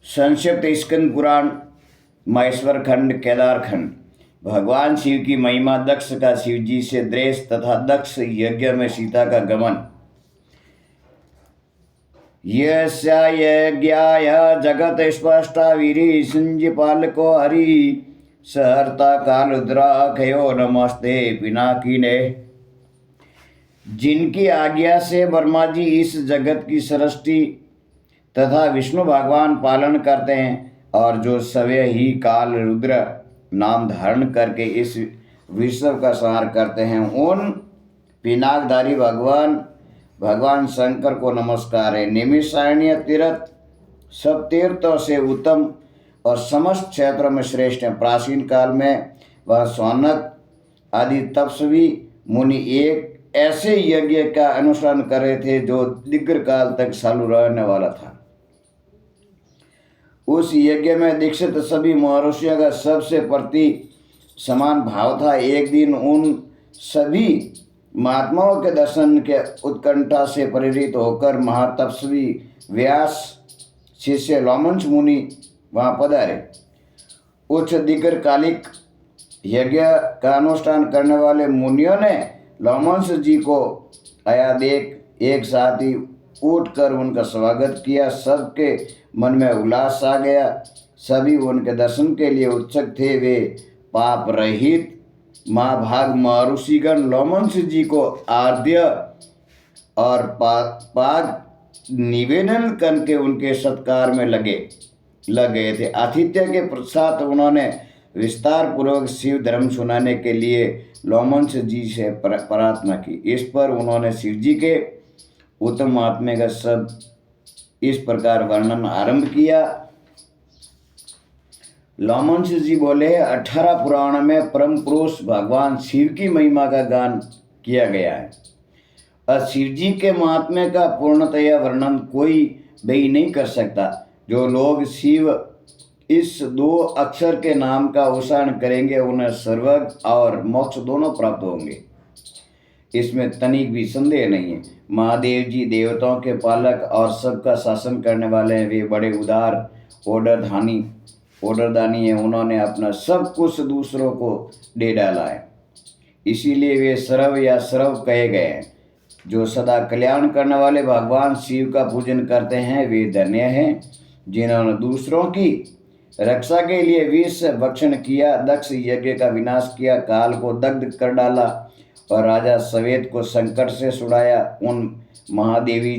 संक्षिप्त स्कंद पुराण महेश्वर खंड केदार खंड। भगवान शिव की महिमा। दक्ष का शिव जी से द्वेष तथा दक्ष यज्ञ में सीता का गमन। यज्ञाय जगत स्पष्टा वीरी सिंजपालको हरि सहर्ता कालुद्राखयो नमस्ते पिनाकिने। जिनकी आज्ञा से ब्रह्मा जी इस जगत की सृष्टि तथा विष्णु भगवान पालन करते हैं और जो सवय ही काल रुद्र नाम धारण करके इस विश्व का संहार करते हैं, उन पिनाकधारी भगवान शंकर को नमस्कार है। निमिषारण्य तीर्थ सब तीर्थों से उत्तम और समस्त क्षेत्रों में श्रेष्ठ है। प्राचीन काल में वह सौनक आदि तपस्वी मुनि एक ऐसे यज्ञ का अनुसरण कर रहे थे जो दीर्घ काल तक चालू रहने वाला था। उस यज्ञ में दीक्षित सभी महर्षियों का सबसे प्रति समान भाव था। एक दिन उन सभी महात्माओं के दर्शन के उत्कंठा से प्रेरित होकर महातपस्वी व्यास शिष्य लोमंस मुनि वहाँ पधारे। उच्च दीर्घकालिक यज्ञ का अनुष्ठान करने वाले मुनियों ने लोमंस जी को आया देख एक साथ ही उठकर उनका स्वागत किया। सबके मन में उल्लास आ गया। सभी उनके दर्शन के लिए उत्सुक थे। वे पाप रहित महाभाग महर्षिगण लोमंस जी को आद्य और पाद निवेदन करके उनके सत्कार में लग गए थे। आतिथ्य के पश्चात उन्होंने विस्तार पूर्वक शिव धर्म सुनाने के लिए लोमंस जी से प्रार्थना की। इस पर उन्होंने शिव जी के उत्तम महात्म्य का सब इस प्रकार वर्णन आरंभ किया। लोमंस जी बोले, 18 पुराण में परम पुरुष भगवान शिव की महिमा का गान किया गया है और शिव जी के महात्म्य का पूर्णतया वर्णन कोई भी नहीं कर सकता। जो लोग शिव इस 2 अक्षर के नाम का उच्चारण करेंगे उन्हें स्वर्ग और मोक्ष दोनों प्राप्त होंगे, इसमें तनिक भी संदेह नहीं है। महादेव जी देवताओं के पालक और सबका शासन करने वाले हैं। वे बड़े उदार ऑर्डरदानी है। उन्होंने अपना सब कुछ दूसरों को दे डाला है, इसीलिए वे सर्व या सर्व कहे गए हैं। जो सदा कल्याण करने वाले भगवान शिव का पूजन करते हैं वे धन्य हैं। जिन्होंने दूसरों की रक्षा के लिए विष भक्षण किया, दक्ष यज्ञ का विनाश किया, काल को दग्ध कर डाला और राजा सवेद को संकट से छुड़ाया, उन महादेवी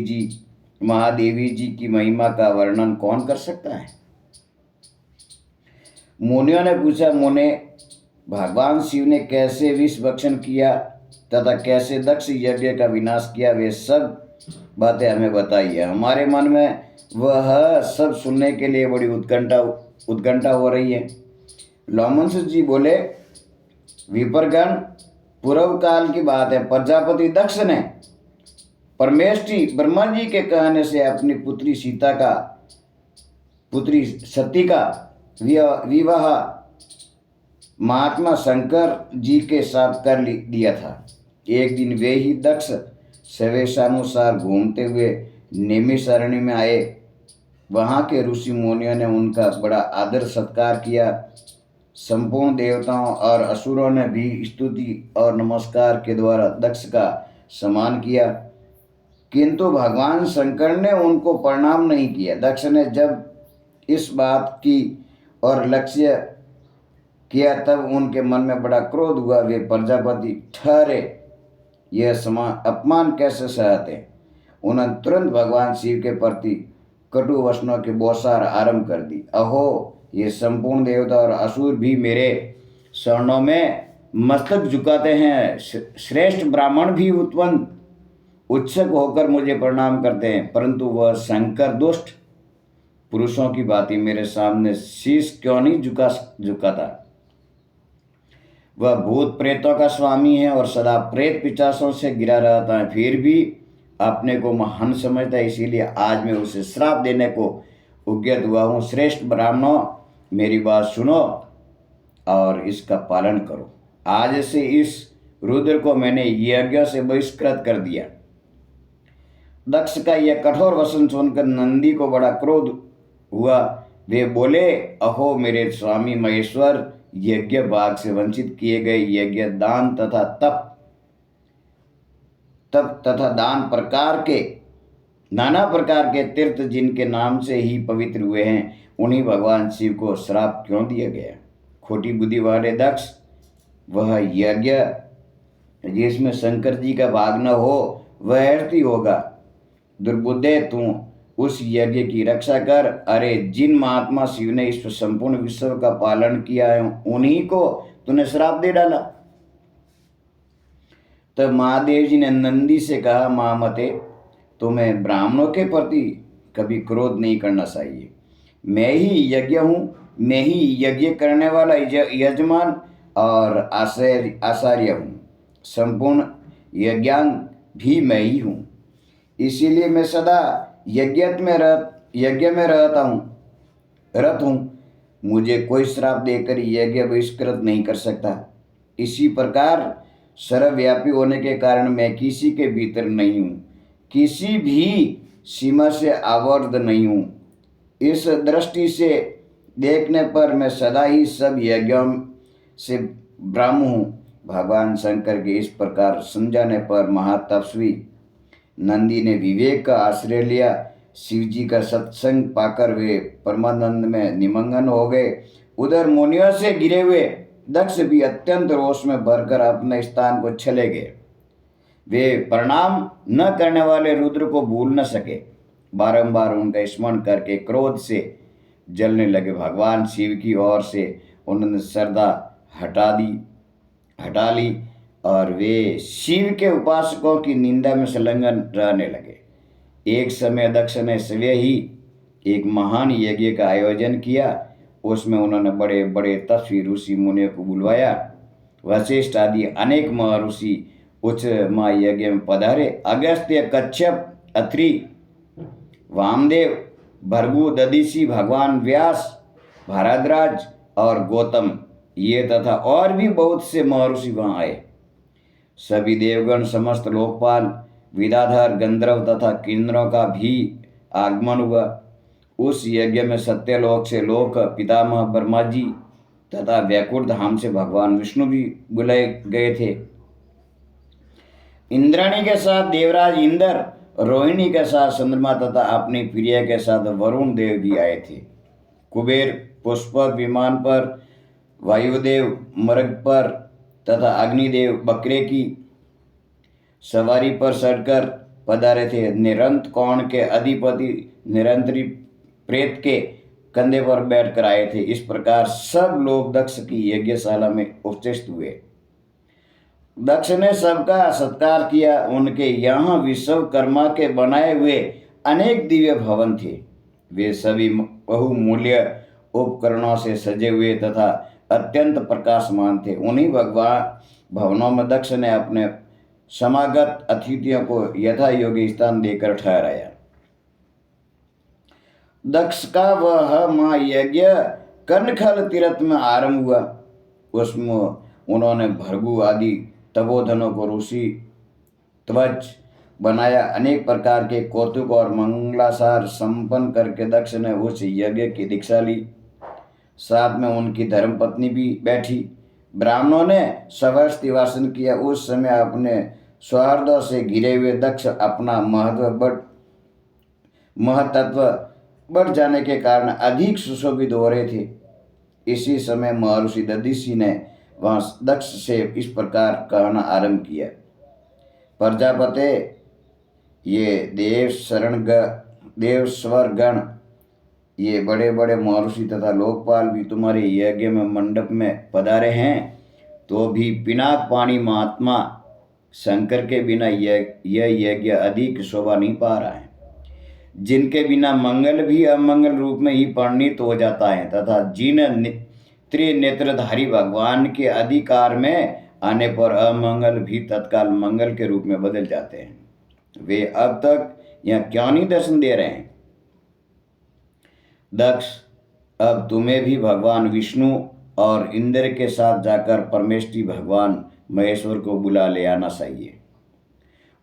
जी की महिमा का वर्णन कौन कर सकता है। मुनियों ने पूछा, मुने भगवान शिव ने कैसे विष भक्षण किया तथा कैसे दक्ष यज्ञ का विनाश किया, वे सब बातें हमें बताइए। हमारे मन में वह सब सुनने के लिए बड़ी उत्कंठा हो रही है। लोमंस जी बोले, विप्रगण, पूर्व काल की बात है। प्रजापति दक्ष ने परमेष्ठी ब्रह्मा जी के कहने से अपनी पुत्री सती का विवाह महात्मा शंकर जी के साथ कर दिया था। एक दिन वे ही दक्ष सवेशानुसार घूमते हुए नैमिषारण्य में आए। वहाँ के ऋषि मुनियों ने उनका बड़ा आदर सत्कार किया। संपूर्ण देवताओं और असुरों ने भी स्तुति और नमस्कार के द्वारा दक्ष का सम्मान किया, किंतु भगवान शंकर ने उनको प्रणाम नहीं किया। दक्ष ने जब इस बात की और लक्ष्य किया तब उनके मन में बड़ा क्रोध हुआ। वे प्रजापति ठहरे, यह अपमान कैसे सहते। उन्होंने तुरंत भगवान शिव के प्रति कटु वचनों की बौछार आरंभ कर दी। अहो, ये संपूर्ण देवता और असुर भी मेरे शरणों में मस्तक झुकाते हैं। श्रेष्ठ ब्राह्मण भी उत्सुक होकर मुझे प्रणाम करते हैं, परंतु वह शंकर दुष्ट पुरुषों की भांति मेरे सामने शीश क्यों नहीं झुकाता। वह भूत प्रेतों का स्वामी है और सदा प्रेत पिशाचों से घिरा रहता है, फिर भी अपने को महान समझता है। इसीलिए आज मैं उसे श्राप देने को उद्यत हुआ हूँ। श्रेष्ठ ब्राह्मणों, मेरी बात सुनो और इसका पालन करो। आज से इस रुद्र को मैंने यज्ञ से बहिष्कृत कर दिया। दक्ष का यह कठोर वचन सुनकर नंदी को बड़ा क्रोध हुआ। वे बोले, अहो मेरे स्वामी महेश्वर, यज्ञ भाग से वंचित किए गए यज्ञ दान तथा तप तप तथा दान प्रकार के नाना प्रकार के तीर्थ जिनके नाम से ही पवित्र हुए हैं, उन्हीं भगवान शिव को श्राप क्यों दिया गया? खोटी बुद्धि वाले दक्ष, वह यज्ञ जिसमें शंकर जी का भाग न हो वह व्यर्थ ही होगा। दुर्बुद्धे, तू उस यज्ञ की रक्षा कर। अरे जिन महात्मा शिव ने इस संपूर्ण विश्व का पालन किया है, उन्हीं को तूने श्राप दे डाला। तब महादेव जी ने नंदी से कहा, महामते, तुम्हें ब्राह्मणों के प्रति कभी क्रोध नहीं करना चाहिए। मैं ही यज्ञ हूँ, मैं ही यज्ञ करने वाला यजमान और आचार्य हूँ। संपूर्ण यज्ञांग भी मैं ही हूँ। इसीलिए मैं सदा यज्ञ में रत हूँ। मुझे कोई श्राप देकर यज्ञ बहिष्कृत नहीं कर सकता। इसी प्रकार सर्वव्यापी होने के कारण मैं किसी के भीतर नहीं हूँ, किसी भी सीमा से आवर्त नहीं हूँ। इस दृष्टि से देखने पर मैं सदा ही सब यज्ञों से ब्रह्म हूँ। भगवान शंकर के इस प्रकार समझाने पर महातपस्वी नंदी ने विवेक का आश्रय लिया। शिव जी का सत्संग पाकर वे परमानंद में निमग्न हो गए। उधर मुनियों से घिरे हुए दक्ष भी अत्यंत रोष में भरकर अपने स्थान को चले गए। वे प्रणाम न करने वाले रुद्र को भूल न सके। बारंबार उनका स्मरण करके क्रोध से जलने लगे। भगवान शिव की ओर से उन्होंने श्रद्धा हटा ली और वे शिव के उपासकों की निंदा में संलग्न रहने लगे। एक समय दक्ष ने स्वयं ही एक महान यज्ञ का आयोजन किया। उसमें उन्होंने बड़े बड़े तपस्वी ऋषि मुनियों को बुलवाया। वशिष्ठ आदि अनेक महर्षि उच्च महायज्ञ में पधारे। अगस्त्य, कच्छप, अत्रि, वामदेव, भृगु, दधीचि, भगवान व्यास, भारद्वाज और गौतम, ये तथा और भी बहुत से महर्षि वहाँ आए। सभी देवगण, समस्त लोकपाल, विद्याधर, गंधर्व तथा किन्नरों का भी आगमन हुआ। उस यज्ञ में सत्यलोक से लोक पितामह ब्रह्मा जी तथा वैकुंठ धाम से भगवान विष्णु भी बुलाए गए थे। इंद्राणी के साथ देवराज इंद्र, रोहिणी के साथ चंद्रमा तथा अपनी प्रिय के साथ वरुण देव भी आए थे। कुबेर पुष्पक विमान पर, वायुदेव मृग पर तथा अग्निदेव बकरे की सवारी पर चढ़कर पधारे थे। निरंत कोण के अधिपति निरंतरी प्रेत के कंधे पर बैठकर आए थे। इस प्रकार सब लोग दक्ष की यज्ञशाला में उपस्थित हुए। दक्ष ने सबका सत्कार किया। उनके यहाँ विश्वकर्मा के बनाए हुए अनेक दिव्य भवन थे। वे सभी बहुमूल्य उपकरणों से सजे हुए तथा अत्यंत प्रकाशमान थे। उन्हीं भवनों में दक्ष ने अपने समागत अतिथियों को यथा योग्य स्थान देकर ठहराया। दक्ष का वह महायज्ञ कर्णखल तीर्थ में आरंभ हुआ। उसमें उन्होंने भृगु आदि तपोधनों को ऋषि ध्वज बनाया। अनेक प्रकार के कौतुक और मंगलासार संपन्न करके दक्ष ने उस यज्ञ की दीक्षा ली। साथ में उनकी धर्मपत्नी भी बैठी। ब्राह्मणों ने सवर्षि वासन किया। उस समय अपने सौहार्दों से घिरे हुए दक्ष अपना महतत्व बढ़ जाने के कारण अधिक सुशोभित हो रहे थे। इसी समय महर्षि दधीचि ने वहाँ दक्ष से इस प्रकार कहना आरंभ किया, प्रजापते, ये देवस्वर गण, ये बड़े बड़े महर्षि तथा लोकपाल भी तुम्हारे यज्ञ में मंडप में पधारे हैं, तो भी पिनाक पानी महात्मा शंकर के बिना यह यज्ञ अधिक शोभा नहीं पा रहा है। जिनके बिना मंगल भी अमंगल रूप में ही परिणित हो जाता है तथा जिन त्रिनेत्रधारी भगवान के अधिकार में आने पर अमंगल भी तत्काल मंगल के रूप में बदल जाते हैं, वे अब तक यहाँ क्यों नहीं दर्शन दे रहे हैं? दक्ष, अब तुम्हें भी भगवान विष्णु और इंद्र के साथ जाकर परमेष्ठी भगवान महेश्वर को बुला ले आना चाहिए।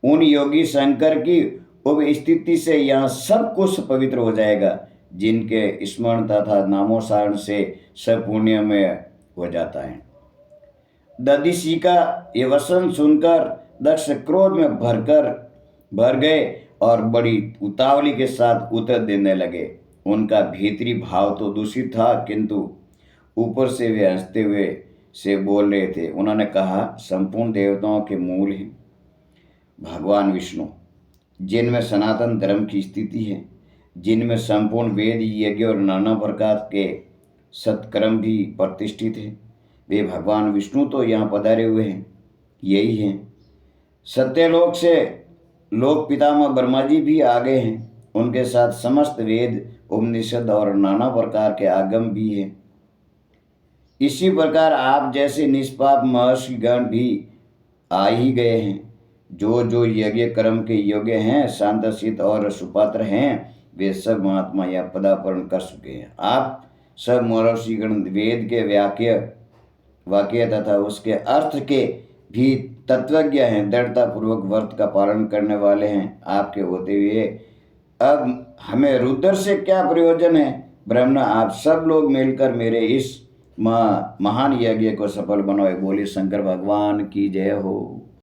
उन योगी शंकर की उपस्थिति से यहाँ सब कुछ पवित्र हो जाएगा। जिनके स्मरण तथा नामोच्चारण से सब पुण्यमय हो जाता है। दधीचि का ये वचन सुनकर दक्ष क्रोध में भर गए और बड़ी उतावली के साथ उत्तर देने लगे। उनका भीतरी भाव तो दूषित था, किंतु ऊपर से वे हंसते हुए से बोल रहे थे। उन्होंने कहा, संपूर्ण देवताओं के मूल हैं भगवान विष्णु, जिनमें सनातन धर्म की स्थिति है, जिनमें संपूर्ण वेद यज्ञ और नाना प्रकार के सत्कर्म भी प्रतिष्ठित है। वे भगवान विष्णु तो यहाँ पधारे हुए हैं, यही हैं। सत्यलोक से लोक पितामह ब्रह्मा जी भी आ गए हैं। उनके साथ समस्त वेद, उपनिषद और नाना प्रकार के आगम भी हैं। इसी प्रकार आप जैसे निष्पाप महर्षि गण भी आ ही गए हैं। जो जो यज्ञ कर्म के योग्य हैं, शांतशीत और सुपात्र हैं, वे सब महात्मा या पदार्पण कर चुके हैं। आप सब महर्षिगण वेद के वाक्य तथा उसके अर्थ के भी तत्वज्ञ हैं, दृढ़ता पूर्वक व्रत का पालन करने वाले हैं। आपके होते हुए अब हमें रुद्र से क्या प्रयोजन है? ब्रह्मण, आप सब लोग मिलकर मेरे इस महान यज्ञ को सफल बनाओ। बोले शंकर भगवान की जय हो।